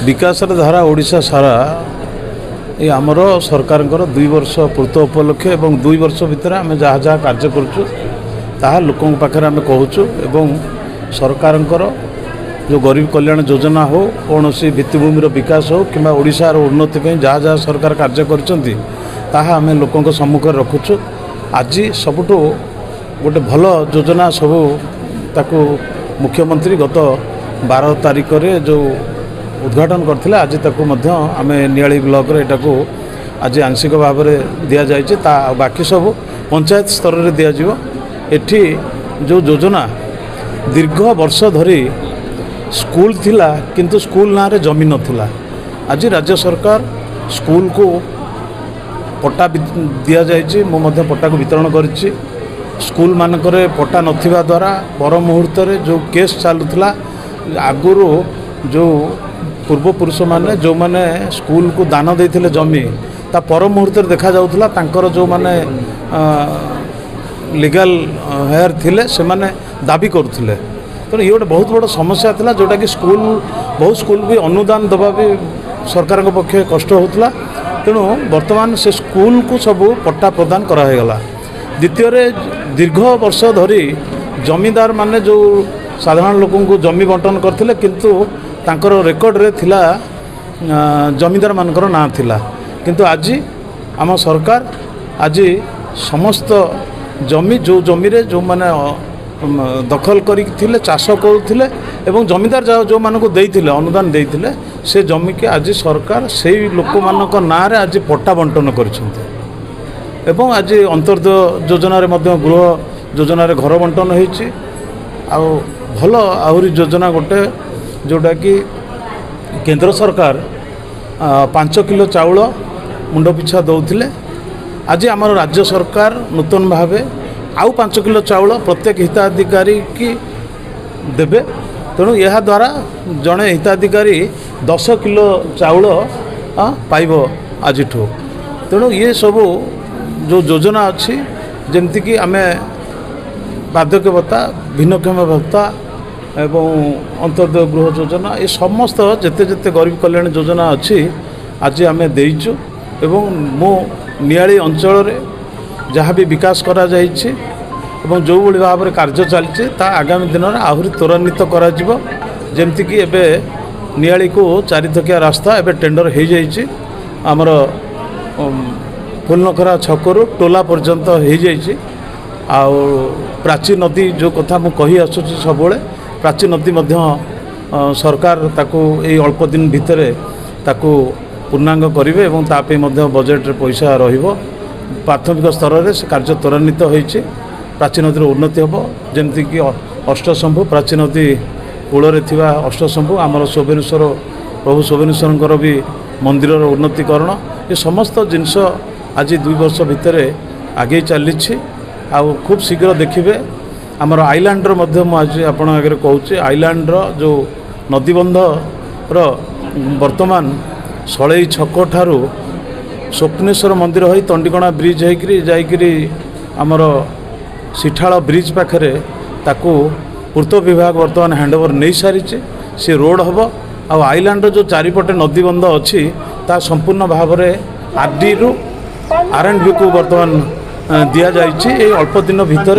विकासर धारा ओडिशा सारा ये आमर सरकार 2 वर्ष पूर्त उपलक्षे और 2 वर्ष भितर आम जहाँ जहाँ कार्य करुँ ताहा लोकों पाखे आम कहूँ सरकार जो गरीब कल्याण योजना हो कौन सी भित्तिभूमि विकास हो कि ओडिशार उन्नति जहाँ जहाँ सरकार कार्य करें आम लोकों सम्मुखें रखुचु। आज सबुठु गोटे भल योजना सब ताकू मुख्यमंत्री गत 12 तारिख रे जो उद्घाटन करथिले आज ताकू मध्य आमे नियाली ब्लॉक रे एटाकू आज आंशिक भाव में दि जाइए बाकी सब पंचायत स्तर रे दिया जिवो। एठी जो योजना दीर्घ वर्ष धरी स्कूल थिला किंतु स्कूल ना रे जमी नथिला। आज राज्य सरकार स्कूल को पट्टा दि जाइए मो मध्य पट्टा को वितरण करिछि। स्कूल मानकरे पट्टा नथिबा द्वारा पर मुहूर्त जो केस चलुला आगुरु जो पूर्वपुरुष माने जो माने स्कूल को दान देते जमी ता पर मुहूर्त देखा जाउथला तांकर जो माने लीगल हेयर थिले से माने दाबी करुथिले। तो ये गोटे बहुत बड़ समस्या थिला जोटा कि स्कूल बहुत स्कूल भी अनुदान दबा भी सरकार के पक्षे कष्ट होतला। तेणु वर्तमान से स्कूल को सब पट्टा प्रदान करागला। द्वितीय दीर्घ वर्ष धरी जमीदार माने जो साधारण लोकों को जमी बंटन करथिले किंतु तांकर रेकर्ड रे थिला जमीदार मानकर ना थिला किंतु आज आम सरकार आज समस्त जमी जो जमी रे जो माने दखल करथिले चाष करुथिले एवं जमीदार जो मानक देइथिले अनुदान देइथिले से जमी के आज सरकार से लोक मानक ना रे आज पट्टा बंटन करछन्ते एवं आज अंत्योदय योजना रे मध्य गृह योजना रे घर बंटन होईछि। आ भल आहुरी योजना गोटे जोटा कि केंद्र सरकार 5 किलो चाउल मुंड पिछा दौथिले। आज आमर राज्य सरकार नूतन भावे आउ 5 किलो चाउल प्रत्येक हिताधिकारी की देबे। तेणु यह द्वारा जड़े हिताधिकारी 10 किलो चाउल पाइब आज। तेणु ये सबू जो योजना अच्छी जमती कि आमे बार्धक्य भत्ता भिन्नक्षम भत्ता एवं अंत्योदय गृह योजना ये समस्त जेते जेते गरीब कल्याण योजना अच्छी आज आमे देइचु। एवं मो नियाली अंचल रे जहाँ भी विकास करा जाइछि एवं जो भली भाव में कार्य चलछि ता आगामी दिन में आहुरी त्वरान्वित करा जिवो। जेमती कि एबे नियाली को 4 थकिया रास्ता एबे टेंडर हो जाइछि आमर फुलनखरा छकरू टोला पर्यंत हो जाइछि। आउ प्राची नदी जो कथा मु कही आसुछि सब प्राची नदी मध्य सरकार ताकू ए अल्प दिन भितर ताकू पूर्णांग करिवे एवं तापे मध्य बजेट रे पैसा रहिबो। प्राथमिक स्तर रे कार्य त्वरान्वित होइछि। प्राची नदी उन्नति हम जमती कि अष्टशंभु प्राची नदी कूल थिबा अष्टशंभु आमर सोबेनेश्वर प्रभु सोबेनेश्वर भी मंदिर उन्नतिकरण ये समस्त जिनस आज 2 वर्ष भितर आगे चली खूब शीघ्र देखिए। आमर आईलैंडर मध्य आज आपण आगे कहूँ आईलैंडर जो नदीबंध वर्तमान सलई छक ठारू स्वप्नेश्वर मंदिर हो तंडीकणा ब्रिज होकरी आमर सिठाल ब्रिज पाखे ताकू पूर्त विभाग वर्तमान हैंडओवर नहीं सारी से रोड हम आईलैंड जो चारिपटे नदीबंध अच्छी ता संपूर्ण भाव में आरडी रु आरएंडबी को वर्तमान दि जाइए। अल्प दिन भितर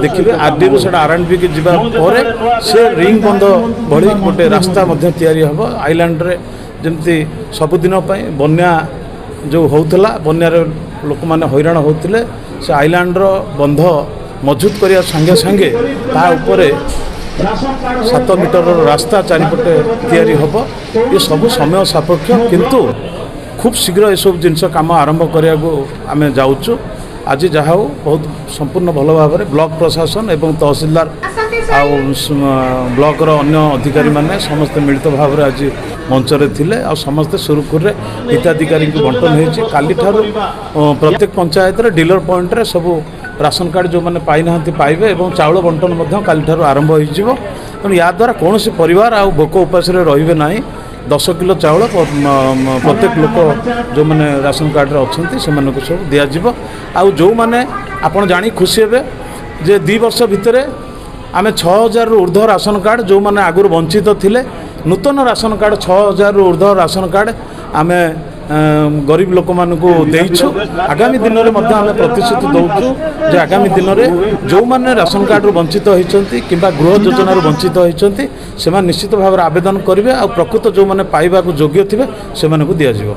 देखिए आरडी रु से आरएंडबी की जीवा पर से रिंग बंध भली गोटे रास्ता तैयारी हम आईलैंड रे जमती सबुदिन बन्या जो होता बन्यार लोक मैंने हैरान होते से आईलैंड बंध मजबूत करने संगे संगे ता उपरे 7 मीटर रास्ता चारिपटे तैयारी हम ये सब समय सापेक्ष किंतु खूब शीघ्र ये सब जिनस काम आरंभ करने को आम जाऊँ। आज जहाँ हो बहुत संपूर्ण भल भाव में ब्लॉक प्रशासन एवं तहसीलदार ब्लॉक अन्य अधिकारी माने समस्त मिलित भाव में आज मंचरे थिले आ समस्ते सुरुखुर हिताधिकारी बंटन होती। काली ठारू प्रत्येक पंचायत रे डीलर पॉइंट रे सब राशन कार्ड जो मैंने पाई ना पाइबे एवं चाउल बंटन काली ठारू आरंभ हो। तेणु या द्वारा कौन परिवार आ भोक उपास रे ना 10 किलो चाउल प्रत्येक लोक जो मैंने राशन कार्ड रे अच्छे से सब दिज्व। आउ जो मैंने आपड़ जानी खुशी हे जे 2 वर्ष भितर आम 6000 ऊर्ध्व राशन कार्ड जो मैंने आगुरी वंचित थिले नूतन राशन कार्ड 6000 ऊर्ध्व राशन कार्ड आम गरीब लोक मानू देचु आगामी दिन में आम प्रतिश्रुति दौचु जे आगामी दिन में जो मैंने राशन कार्ड वंचित होती कि गृह योजन वंचित होती से निश्चित भाव आवेदन करेंगे आ प्रकृत जो मैंने पाइबा योग्य थे से दि जाव।